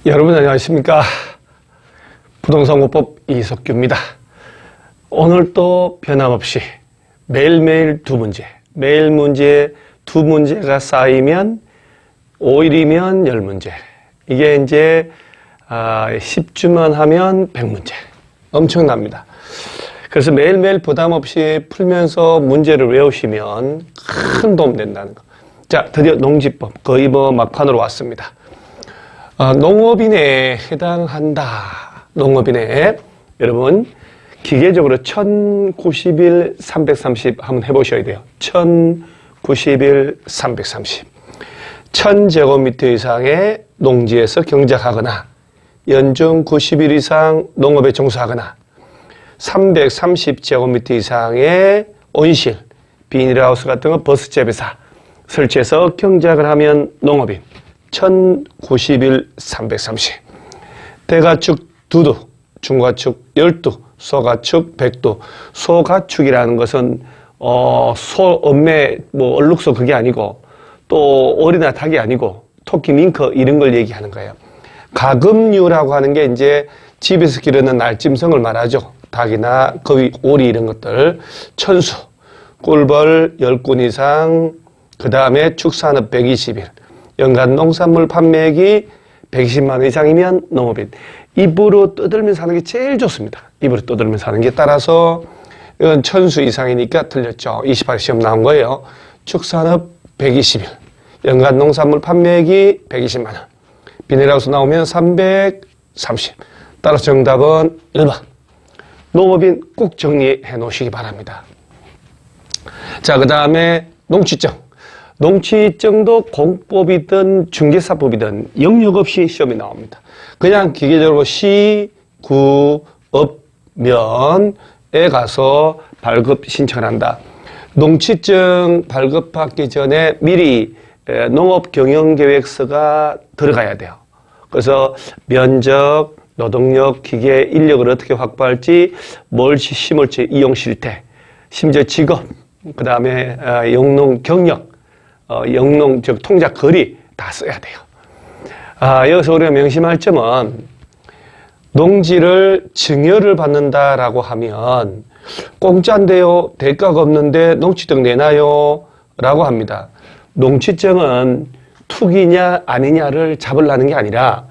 여러분 안녕하십니까? 부동산공법 이석규입니다. 오늘 또 변함없이 매일매일 두 문제, 매일 문제 두 문제가 쌓이면 5일이면 10문제. 이게 이제 10주만 하면 100문제. 엄청납니다. 그래서 매일매일 부담 없이 풀면서 문제를 외우시면 큰 도움 된다는 거. 자, 드디어 농지법 거의 막판으로 왔습니다. 농업인에 해당한다. 농업인에 여러분 기계적으로 1091, 330 한번 해보셔야 돼요. 1091, 330. 1000제곱미터 이상의 농지에서 경작하거나 연중 90일 이상 농업에 종사하거나 330제곱미터 이상의 온실, 비닐하우스 같은 거 버스잽에서 설치해서 경작을 하면 농업인. 1091, 330. 대가축 2두, 중가축 12, 소가축 100두. 소가축이라는 것은 소, 엄매, 얼룩소 그게 아니고 또 오리나 닭이 아니고 토끼, 밍커 이런 걸 얘기하는 거예요. 가금류라고 하는 게 이제 집에서 기르는 날짐승을 말하죠. 닭이나 거위, 오리 이런 것들. 천수, 꿀벌 10군 이상, 그 다음에 축산업 120일. 연간 농산물 판매액이 120만 원 이상이면 농업인. 입으로 떠들면서 사는 게 제일 좋습니다. 입으로 떠들면서 사는 게. 따라서 이건 천수 이상이니까 틀렸죠. 28회 시험 나온 거예요. 축산업 120일. 연간 농산물 판매액이 120만 원. 비닐하우스 나오면 330. 따라서 정답은 1번. 농업인 꼭 정리해 놓으시기 바랍니다. 자, 그 다음에 농취증. 농취증도 공법이든 중개사법이든 영역 없이 시험이 나옵니다. 그냥 기계적으로 시, 구, 업, 면에 가서 발급 신청을 한다. 농취증 발급받기 전에 미리 농업경영계획서가 들어가야 돼요. 그래서 면적, 노동력, 기계, 인력을 어떻게 확보할지, 뭘 심을지, 이용 실태, 심지어 직업, 그 다음에 영농 경력, 영농, 즉 통작 거리 다 써야 돼요. 여기서 우리가 명심할 점은 농지를 증여를 받는다라고 하면 공짜인데요, 대가가 없는데 농취증 내나요? 라고 합니다. 농취증은 투기냐 아니냐를 잡으려는 게 아니라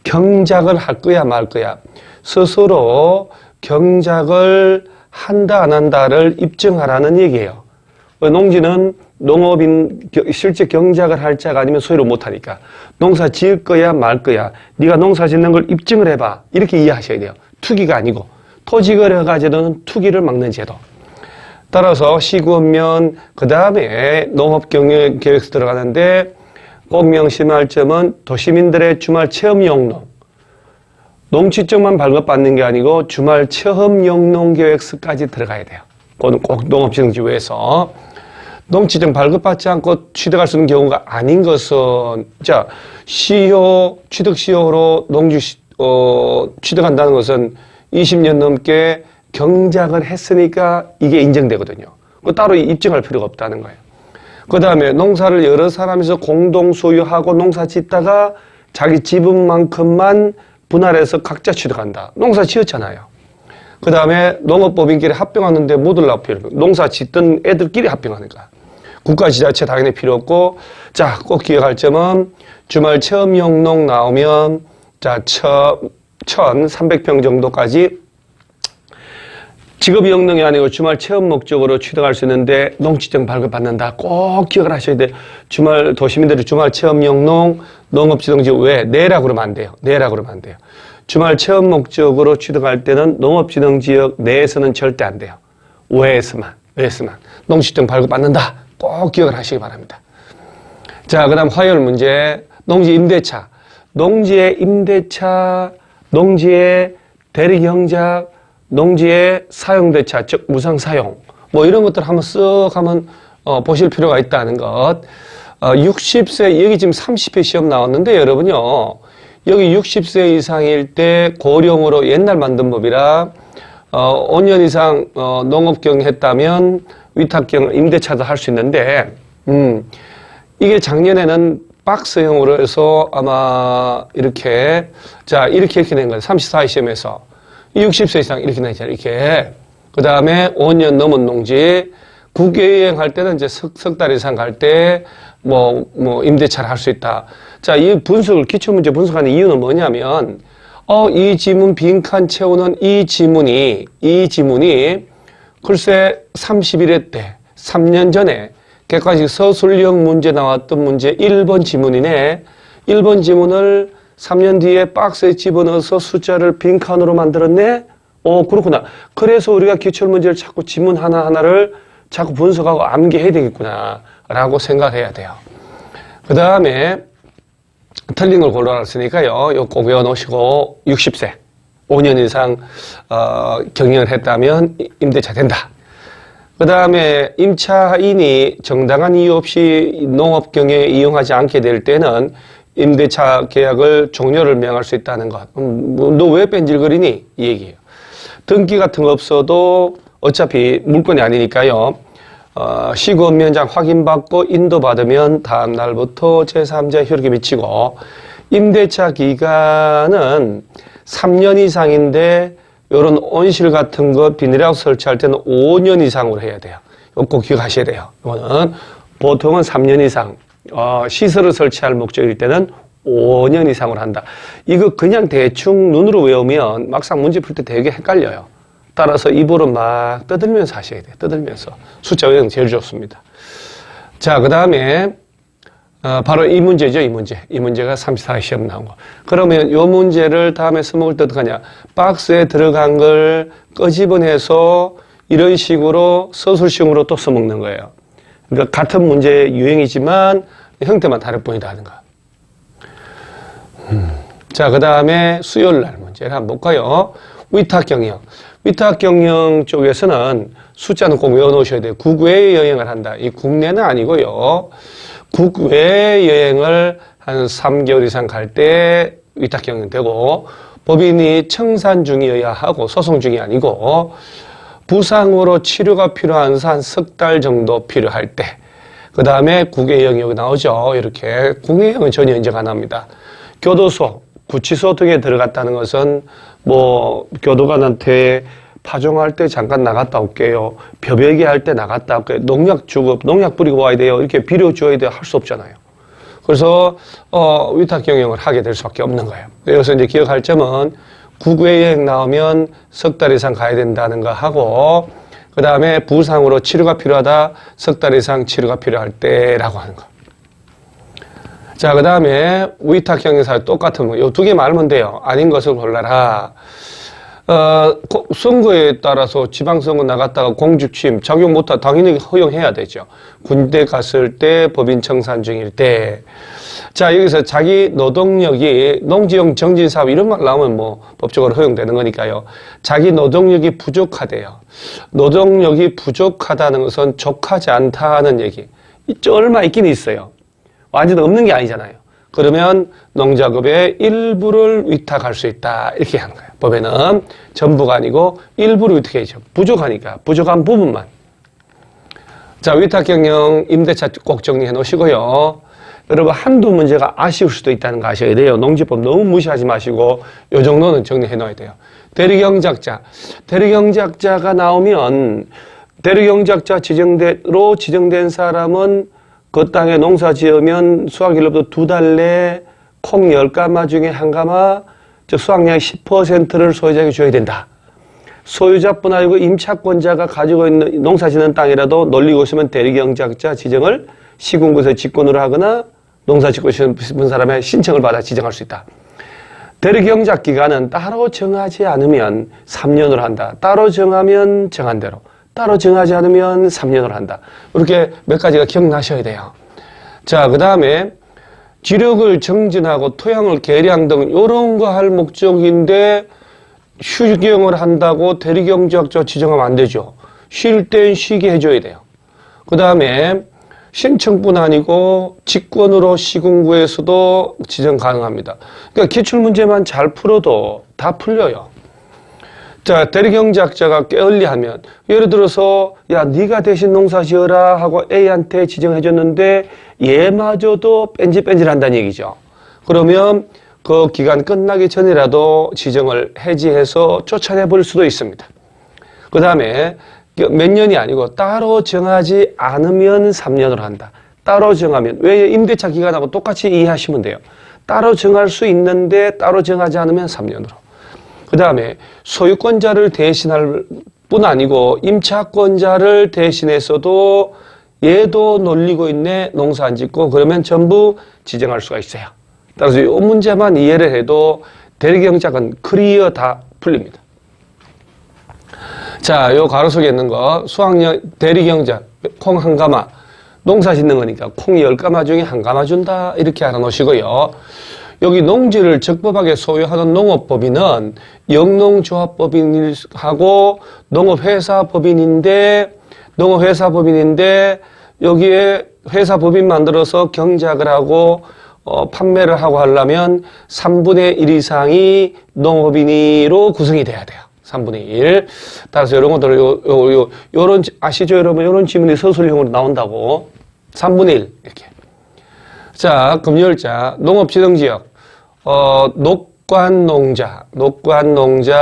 경작을 할 거야 말 거야. 스스로 경작을 한다 안 한다를 입증하라는 얘기예요. 농지는 농업인 실제 경작을 할 자가 아니면 소유를 못하니까 농사 지을 거야 말 거야. 네가 농사 짓는 걸 입증을 해봐. 이렇게 이해하셔야 돼요. 투기가 아니고 토지거래 가지고는 투기를 막는 제도. 따라서 시구업면 그 다음에 농업경영계획서 들어가는데 꼭 명심할 점은 도시민들의 주말 체험용농. 농취증만 발급받는 게 아니고 주말 체험용농계획서까지 들어가야 돼요. 그건 꼭 농업지능지구에서. 농취증 발급받지 않고 취득할 수 있는 경우가 아닌 것은, 자, 시효, 취득 시효로 농지, 취득한다는 것은 20년 넘게 경작을 했으니까 이게 인정되거든요. 그 따로 입증할 필요가 없다는 거예요. 그 다음에 농사를 여러 사람이서 공동 소유하고 농사 짓다가 자기 지분만큼만 분할해서 각자 취득한다. 농사 지었잖아요. 그 다음에 농업법인끼리 합병하는데 못 올라올 필요 없고 농사 짓던 애들끼리 합병하는 거야. 국가지자체 당연히 필요 없고, 자, 꼭 기억할 점은 주말 체험용농 나오면, 자, 1,300평 정도까지 직업이 영농이 아니고 주말 체험 목적으로 취득할 수 있는데 농취증 발급받는다. 꼭 기억을 하셔야 돼요. 주말, 도시민들이 주말 체험 영농, 농업지능지구 왜? 내라고 그러면 안 돼요. 내라고 그러면 안 돼요. 주말 체험 목적으로 취득할 때는 농업지능지역 내에서는 절대 안 돼요. 외에서만. 농취증 발급받는다. 꼭 기억을 하시기 바랍니다. 자, 그 다음 화요일 문제. 농지 임대차. 농지의 임대차, 농지의 대리경작, 농지의 사용대차, 즉 무상사용. 이런 것들 한번 쓱 한번 보실 필요가 있다는 것. 60세, 여기 지금 30회 시험 나왔는데 여러분요. 여기 60세 이상일 때 고령으로 옛날 만든 법이라 5년 이상 농업경 했다면 위탁경 임대차도 할 수 있는데 이게 작년에는 박스형으로 해서 아마 이렇게, 자, 이렇게 된 거예요. 34회 시험에서. 60세 이상 이렇게 나있잖아요. 이렇게. 그 다음에 5년 넘은 농지, 국외여행 할 때는 이제 석 달 이상 갈 때, 임대차를 할 수 있다. 자, 이 분석을, 기출문제 분석하는 이유는 뭐냐면, 이 지문 빈칸 채우는 이 지문이, 글쎄 31회 때, 3년 전에, 객관식 서술형 문제 나왔던 문제 1번 지문이네. 1번 지문을 3년 뒤에 박스에 집어넣어서 숫자를 빈칸으로 만들었네? 그렇구나. 그래서 우리가 기출문제를 자꾸 지문 하나하나를 자꾸 분석하고 암기해야 되겠구나. 라고 생각해야 돼요. 그 다음에 틀린 걸 골라놨으니까요. 이거 꼭 외워놓으시고 60세, 5년 이상 경영을 했다면 임대차 된다. 그 다음에 임차인이 정당한 이유 없이 농업 경영에 이용하지 않게 될 때는 임대차 계약을 종료를 명할 수 있다는 것. 너 왜 뺀질거리니? 이 얘기예요. 등기 같은 거 없어도 어차피 물건이 아니니까요. 시급면장 확인받고 인도받으면 다음 날부터 제3자 효력이 미치고, 임대차 기간은 3년 이상인데 요런 온실 같은 거 비닐하우스 설치할 때는 5년 이상으로 해야 돼요. 이거 꼭 기억하셔야 돼요. 이거는 보통은 3년 이상, 시설을 설치할 목적일 때는 5년 이상으로 한다. 이거 그냥 대충 눈으로 외우면 막상 문제 풀 때 되게 헷갈려요. 따라서 입으로 막 떠들면서 하셔야 돼요. 떠들면서. 숫자 외우는 제일 좋습니다. 자, 그 다음에 바로 이 문제죠. 이 문제가 34회 시험 나온 거. 그러면 이 문제를 다음에 써먹을 때 어떡하냐. 박스에 들어간 걸 끄집어내서 이런 식으로 서술식으로 또 써먹는 거예요. 그러니까 같은 문제 유형이지만 형태만 다를 뿐이다 하는 거. 자, 그 다음에 수요일 날 문제를 한번 볼까요? 위탁경영. 위탁경영 쪽에서는 숫자는 꼭 외워놓으셔야 돼요. 국외 여행을 한다. 이 국내는 아니고요. 국외 여행을 한 3개월 이상 갈 때 위탁경영 되고, 법인이 청산 중이어야 하고 소송 중이 아니고, 부상으로 치료가 필요한 한 석 달 정도 필요할 때, 그 다음에 국외 여행이 여기 나오죠. 이렇게. 국외 여행은 전혀 인정 안 합니다. 교도소, 구치소 등에 들어갔다는 것은 교도관한테 파종할 때 잠깐 나갔다 올게요. 벼베기 할 때 나갔다 올게요. 농약 주고, 농약 뿌리고 와야 돼요. 이렇게 비료 줘야 돼요. 할 수 없잖아요. 그래서, 위탁 경영을 하게 될 수밖에 없는 거예요. 여기서 이제 기억할 점은 국외 여행 나오면 석 달 이상 가야 된다는 거 하고, 그 다음에 부상으로 치료가 필요하다. 석 달 이상 치료가 필요할 때라고 하는 거. 자, 그 다음에 위탁 경영사에 똑같은 거. 요 두 개 말면 돼요. 아닌 것을 골라라. 선거에 따라서 지방선거 나갔다가 공직 취임 작용 못하 당연히 허용해야 되죠. 군대 갔을 때, 법인 청산 중일 때. 자, 여기서 자기 노동력이 농지용 정진사업 이런 말 나오면 법적으로 허용되는 거니까요. 자기 노동력이 부족하대요. 노동력이 부족하다는 것은 족하지 않다는 얘기. 얼마 있긴 있어요. 완전 없는 게 아니잖아요. 그러면 농작업의 일부를 위탁할 수 있다. 이렇게 하는 거예요. 법에는 전부가 아니고 일부를 위탁해야죠. 부족하니까. 부족한 부분만. 자, 위탁경영 임대차 꼭 정리해 놓으시고요. 여러분 한두 문제가 아쉬울 수도 있다는 거 아셔야 돼요. 농지법 너무 무시하지 마시고 요 정도는 정리해 놓아야 돼요. 대리경작자. 대리경작자가 나오면 대리경작자 지정대로 지정된 사람은 그 땅에 농사 지으면 수확일로부터 2달 내에 콩 10가마 중에 한 가마, 즉 수확량의 10%를 소유자에게 줘야 된다. 소유자뿐 아니고 임차권자가 가지고 있는 농사 짓는 땅이라도 놀리고 있으면 대리경작자 지정을 시군구에서 직권으로 하거나 농사 짓고 싶은 사람의 신청을 받아 지정할 수 있다. 대리경작 기간은 따로 정하지 않으면 3년으로 한다. 따로 정하면 정한 대로. 따로 정하지 않으면 3년을 한다. 이렇게 몇 가지가 기억나셔야 돼요. 자, 그 다음에 지력을 정진하고 토양을 개량 등 이런 거 할 목적인데 휴경을 한다고 대리경작자 지정하면 안 되죠. 쉴 땐 쉬게 해줘야 돼요. 그 다음에 신청뿐 아니고 직권으로 시군구에서도 지정 가능합니다. 그러니까 기출문제만 잘 풀어도 다 풀려요. 자, 대리경제학자가 게을리하면 예를 들어서 야 네가 대신 농사 지어라 하고 A한테 지정해줬는데 얘마저도 뺀질뺀질한다는 얘기죠. 그러면 그 기간 끝나기 전이라도 지정을 해지해서 쫓아내버릴 수도 있습니다. 그 다음에 몇 년이 아니고 따로 정하지 않으면 3년으로 한다. 따로 정하면 왜 임대차 기간하고 똑같이 이해하시면 돼요. 따로 정할 수 있는데 따로 정하지 않으면 3년으로. 그 다음에 소유권자를 대신할 뿐 아니고 임차권자를 대신해서도 얘도 놀리고 있네 농사 안 짓고 그러면 전부 지정할 수가 있어요. 따라서 이 문제만 이해를 해도 대리경작은 클리어 다 풀립니다. 자, 요 가로 속에 있는 거 수학령 대리경작 콩 한 가마 농사 짓는 거니까 콩이 10가마 중에 한 가마 준다 이렇게 알아놓으시고요. 여기 농지를 적법하게 소유하는 농업법인은 영농조합법인하고 농업회사법인인데 여기에 회사법인 만들어서 경작을 하고 판매를 하고 하려면 3분의 1 이상이 농업인으로 구성이 돼야 돼요. 3분의 1. 따라서 이런 것들, 요런, 아시죠, 여러분? 요런 지문이 서술형으로 나온다고. 3분의 1. 이렇게. 자, 금요일자, 농업지정지역,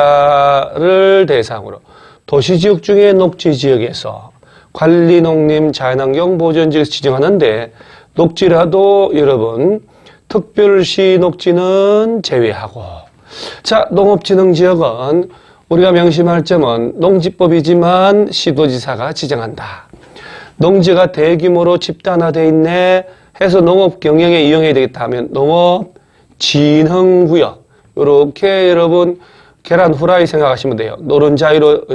녹관농자를 대상으로 도시지역 중에 녹지지역에서 관리농림 자연환경보전지역에서 지정하는데 녹지라도 여러분 특별시 녹지는 제외하고 자, 농업진흥지역은 우리가 명심할 점은 농지법이지만 시도지사가 지정한다. 농지가 대규모로 집단화되어 있네 해서 농업 경영에 이용해야 되겠다 하면 농업진흥구역 이렇게 여러분 계란 후라이 생각하시면 돼요. 노른자위로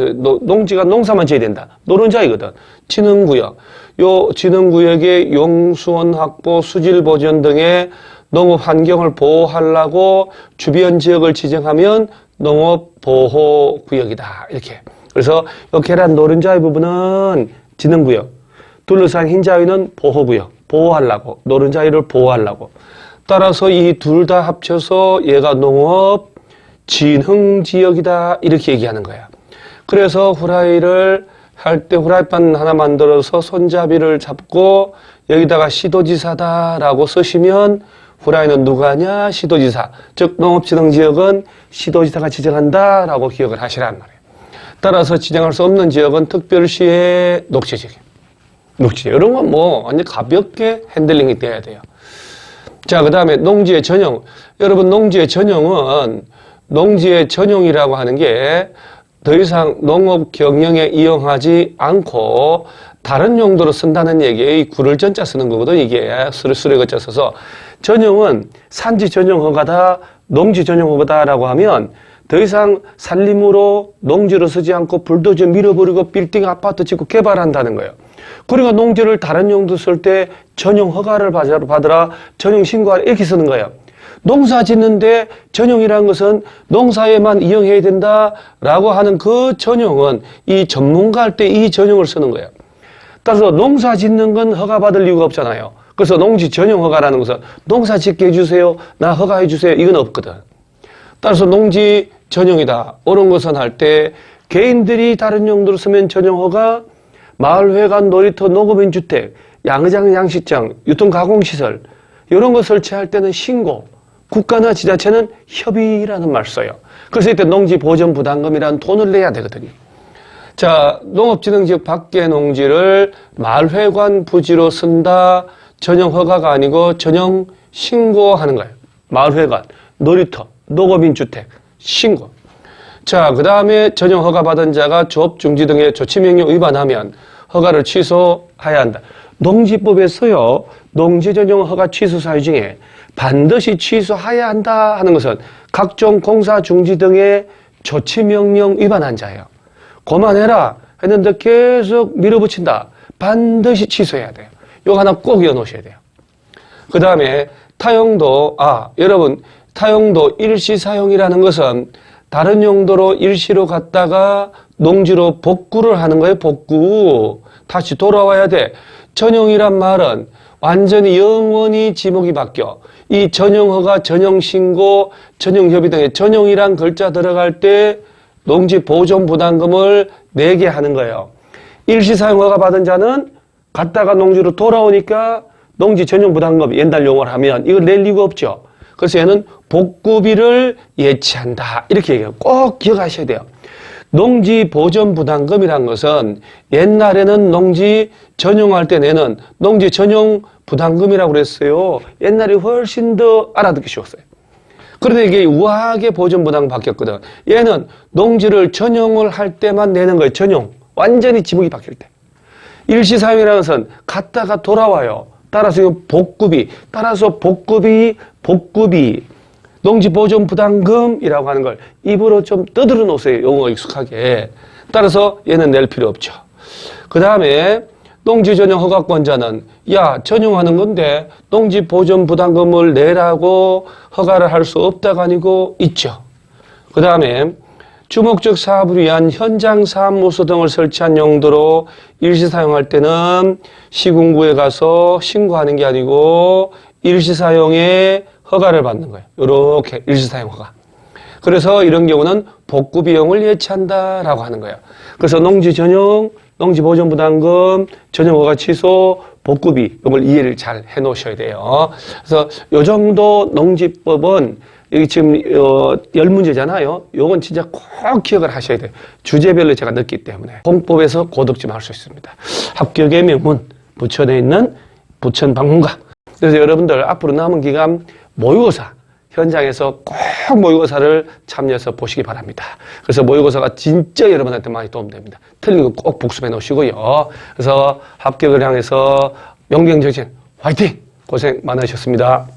농지가 농사만 지어야 된다. 노른자위거든. 진흥구역. 요 진흥구역의 용수원 확보, 수질 보전 등의 농업 환경을 보호하려고 주변 지역을 지정하면 농업 보호 구역이다. 이렇게. 그래서 요 계란 노른자위 부분은 진흥구역. 둘러싼 흰자위는 보호구역. 보호하려고. 노른자위를 보호하려고. 따라서 이 둘 다 합쳐서 얘가 농업 진흥지역이다. 이렇게 얘기하는 거야. 그래서 후라이를 할 때 후라이팬 하나 만들어서 손잡이를 잡고 여기다가 시도지사다라고 쓰시면 후라이는 누가 하냐? 시도지사. 즉 농업진흥지역은 시도지사가 지정한다라고 기억을 하시란 말이에요. 따라서 지정할 수 없는 지역은 특별시의 녹지지역. 녹지지역. 이런 건 뭐 완전 가볍게 핸들링이 돼야 돼요. 자, 그 다음에 농지의 전용. 여러분 농지의 전용은 농지의 전용이라고 하는 게 더 이상 농업 경영에 이용하지 않고 다른 용도로 쓴다는 얘기예요. 이 구를 전자 쓰는 거거든. 이게 수레 거자 써서 전용은 산지 전용 허가다, 농지 전용 허가다라고 하면 더 이상 산림으로 농지로 쓰지 않고 불도저 밀어버리고 빌딩 아파트 짓고 개발한다는 거예요. 그러니까 농지를 다른 용도 쓸 때 전용 허가를 받으라, 전용 신고하라 이렇게 쓰는 거예요. 농사 짓는데 전용이라는 것은 농사에만 이용해야 된다라고 하는 그 전용은 이 전문가 할 때 이 전용을 쓰는 거예요. 따라서 농사 짓는 건 허가받을 이유가 없잖아요. 그래서 농지 전용 허가라는 것은 농사 짓게 해주세요. 나 허가해 주세요. 이건 없거든. 따라서 농지 전용이다. 이런 것은 할 때 개인들이 다른 용도로 쓰면 전용 허가, 마을회관, 놀이터, 농업인 주택, 양의장, 양식장, 유통가공시설 이런 거 설치할 때는 신고, 국가나 지자체는 협의라는 말 써요. 그래서 이때 농지보전부담금이라는 돈을 내야 되거든요. 자, 농업진흥지역 밖의 농지를 마을회관 부지로 쓴다. 전용 허가가 아니고 전용 신고하는 거예요. 마을회관, 놀이터, 농업인 주택, 신고. 자, 그 다음에 전용 허가 받은 자가 조업 중지 등의 조치명령 위반하면 허가를 취소해야 한다. 농지법에서요, 농지 전용 허가 취소 사유 중에 반드시 취소해야 한다 하는 것은 각종 공사 중지 등의 조치명령 위반한 자예요. 그만해라 했는데 계속 밀어붙인다. 반드시 취소해야 돼요. 이거 하나 꼭 이어놓으셔야 돼요. 그 다음에 타용도, 여러분, 타용도 일시사용이라는 것은 다른 용도로 일시로 갔다가 농지로 복구를 하는 거예요. 복구. 다시 돌아와야 돼. 전용이란 말은 완전히 영원히 지목이 바뀌어. 이 전용허가, 전용신고, 전용협의 등의 전용이란 글자 들어갈 때 농지 보존 부담금을 내게 하는 거예요. 일시 사용 허가 받은 자는 갔다가 농지로 돌아오니까 농지 전용 부담금 옛날 용어를 하면 이걸 낼 이유가 없죠. 그래서 얘는 복구비를 예치한다. 이렇게 얘기해요. 꼭 기억하셔야 돼요. 농지 보존 부담금이란 것은 옛날에는 농지 전용할 때 내는 농지 전용 부담금이라고 그랬어요. 옛날에 훨씬 더 알아듣기 쉬웠어요. 그런데 이게 우아하게 보존 부담금 바뀌었거든. 얘는 농지를 전용을 할 때만 내는 거예요. 전용. 완전히 지목이 바뀔 때. 일시 사용이라는 것은 갔다가 돌아와요. 따라서 이거 복구비. 따라서 복구비. 농지 보존 부담금이라고 하는 걸 입으로 좀 떠들어 놓으세요. 용어 익숙하게. 따라서 얘는 낼 필요 없죠. 그 다음에 농지 전용 허가권자는 야, 전용하는 건데 농지 보존 부담금을 내라고 허가를 할 수 없다가 아니고 있죠. 그 다음에 주목적 사업을 위한 현장 사무소 등을 설치한 용도로 일시 사용할 때는 시군구에 가서 신고하는 게 아니고 일시 사용에 허가를 받는 거예요. 이렇게 일시 사용 허가. 그래서 이런 경우는 복구 비용을 예치한다라고 하는 거예요. 그래서 농지 전용, 농지 보존 부담금, 전용 허가 취소, 복구비 이걸 이해를 잘 해놓으셔야 돼요. 그래서 이 정도 농지법은 여기 지금 10문제잖아요. 요건 진짜 꼭 기억을 하셔야 돼요. 주제별로 제가 넣기 때문에 공법에서 고득 좀 할 수 있습니다. 합격의 명문, 부천에 있는 부천 방문가. 그래서 여러분들 앞으로 남은 기간 모의고사 현장에서 꼭 모의고사를 참여해서 보시기 바랍니다. 그래서 모의고사가 진짜 여러분한테 많이 도움됩니다. 틀린 거 꼭 복습해 놓으시고요. 그래서 합격을 향해서 용병정신 화이팅! 고생 많으셨습니다.